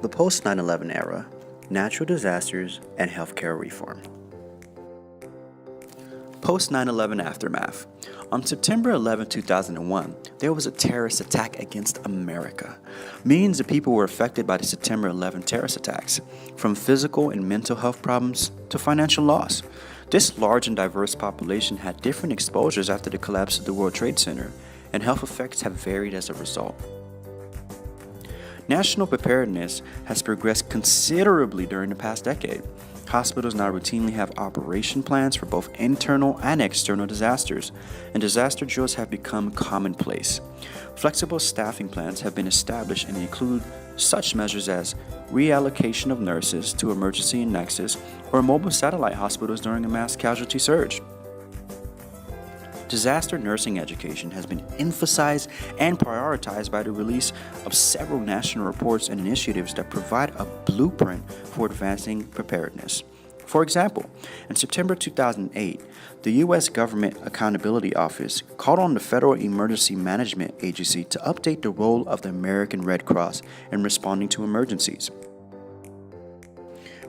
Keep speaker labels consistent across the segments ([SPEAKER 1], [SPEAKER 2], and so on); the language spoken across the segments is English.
[SPEAKER 1] The post 9/11 era, natural disasters, and healthcare reform. Post 9/11 aftermath. On September 11, 2001, there was a terrorist attack against America. Millions of people were affected by the September 11 terrorist attacks, from physical and mental health problems to financial loss. This large and diverse population had different exposures after the collapse of the World Trade Center, and health effects have varied as a result. National preparedness has progressed considerably during the past decade. Hospitals now routinely have operation plans for both internal and external disasters, and disaster drills have become commonplace. Flexible staffing plans have been established and include such measures as reallocation of nurses to emergency and nexus or mobile satellite hospitals during a mass casualty surge. Disaster nursing education has been emphasized and prioritized by the release of several national reports and initiatives that provide a blueprint for advancing preparedness. For example, in September 2008, the U.S. Government Accountability Office called on the Federal Emergency Management Agency to update the role of the American Red Cross in responding to emergencies.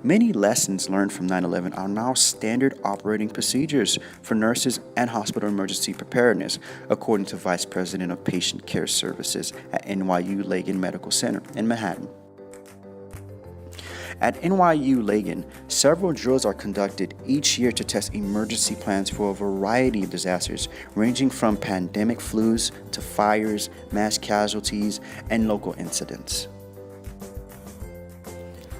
[SPEAKER 1] Many lessons learned from 9/11 are now standard operating procedures for nurses and hospital emergency preparedness, according to Vice President of Patient Care Services at NYU Langone Medical Center in Manhattan. At NYU Langone, several drills are conducted each year to test emergency plans for a variety of disasters, ranging from pandemic flus to fires, mass casualties, and local incidents.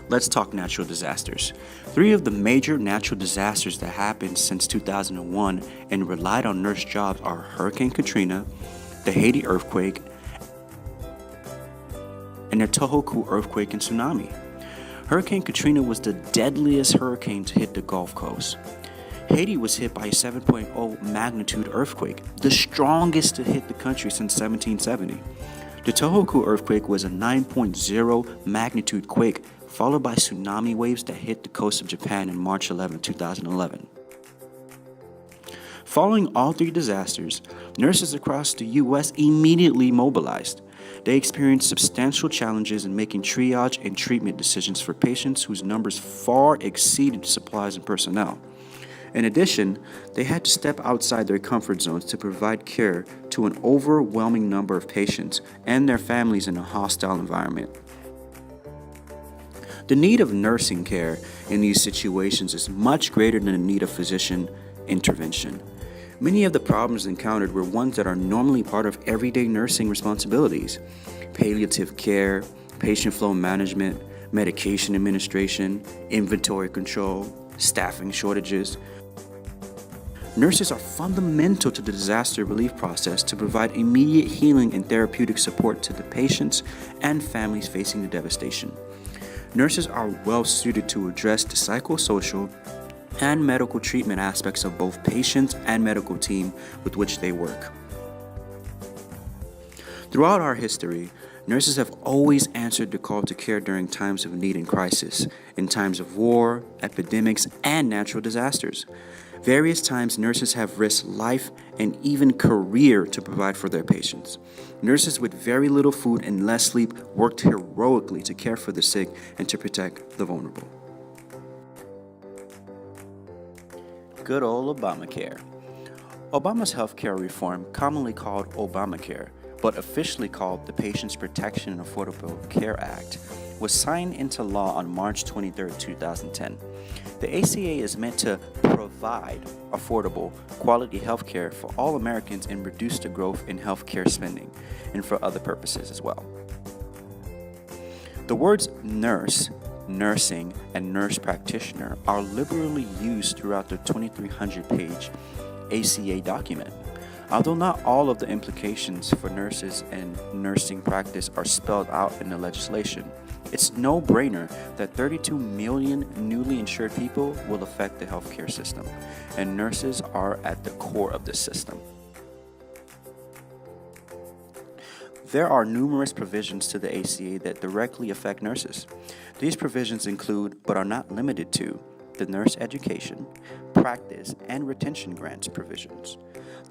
[SPEAKER 1] Let's talk natural disasters. 3 of the major natural disasters that happened since 2001 and relied on nurse jobs are Hurricane Katrina, the Haiti earthquake, and the Tohoku earthquake and tsunami. Hurricane Katrina was the deadliest hurricane to hit the Gulf Coast. Haiti was hit by a 7.0 magnitude earthquake, the strongest to hit the country since 1770. The Tohoku earthquake was a 9.0 magnitude quake, followed by tsunami waves that hit the coast of Japan in March 11, 2011. Following all 3 disasters, nurses across the U.S. immediately mobilized. They experienced substantial challenges in making triage and treatment decisions for patients whose numbers far exceeded supplies and personnel. In addition, they had to step outside their comfort zones to provide care to an overwhelming number of patients and their families in a hostile environment. The need of nursing care in these situations is much greater than the need of physician intervention. Many of the problems encountered were ones that are normally part of everyday nursing responsibilities: palliative care, patient flow management, medication administration, inventory control, staffing shortages. Nurses are fundamental to the disaster relief process to provide immediate healing and therapeutic support to the patients and families facing the devastation. Nurses are well suited to address the psychosocial and medical treatment aspects of both patients and medical team with which they work. Throughout our history, nurses have always answered the call to care during times of need and crisis, in times of war, epidemics, and natural disasters. Various times, nurses have risked life and even career to provide for their patients. Nurses with very little food and less sleep worked heroically to care for the sick and to protect the vulnerable. Good old Obamacare. Obama's healthcare reform, commonly called Obamacare, but officially called the Patients' Protection and Affordable Care Act, was signed into law on March 23, 2010. The ACA is meant to provide affordable, quality health care for all Americans and reduce the growth in healthcare spending, and for other purposes as well. The words nurse, nursing, and nurse practitioner are liberally used throughout the 2,300-page ACA document. Although not all of the implications for nurses and nursing practice are spelled out in the legislation, it's no-brainer that 32 million newly insured people will affect the healthcare system, and nurses are at the core of this system. There are numerous provisions to the ACA that directly affect nurses. These provisions include, but are not limited to, the nurse education, practice, and retention grants provisions,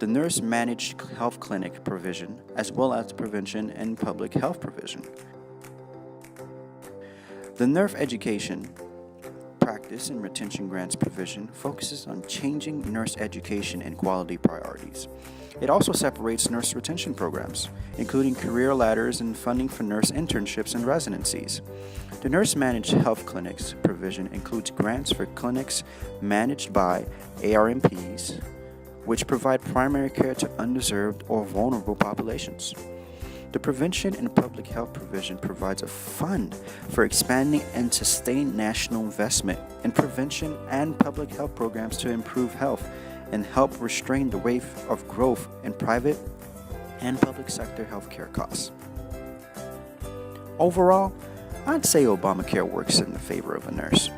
[SPEAKER 1] the nurse managed health clinic provision, as well as the prevention and public health provision. The NERF education practice and retention grants provision focuses on changing nurse education and quality priorities. It also separates nurse retention programs, including career ladders and funding for nurse internships and residencies. The Nurse Managed Health Clinics provision includes grants for clinics managed by ARMPs, which provide primary care to underserved or vulnerable populations. The Prevention and Public Health provision provides a fund for expanding and sustained national investment in prevention and public health programs to improve health and help restrain the wave of growth in private and public sector healthcare costs. Overall, I'd say Obamacare works in the favor of a nurse.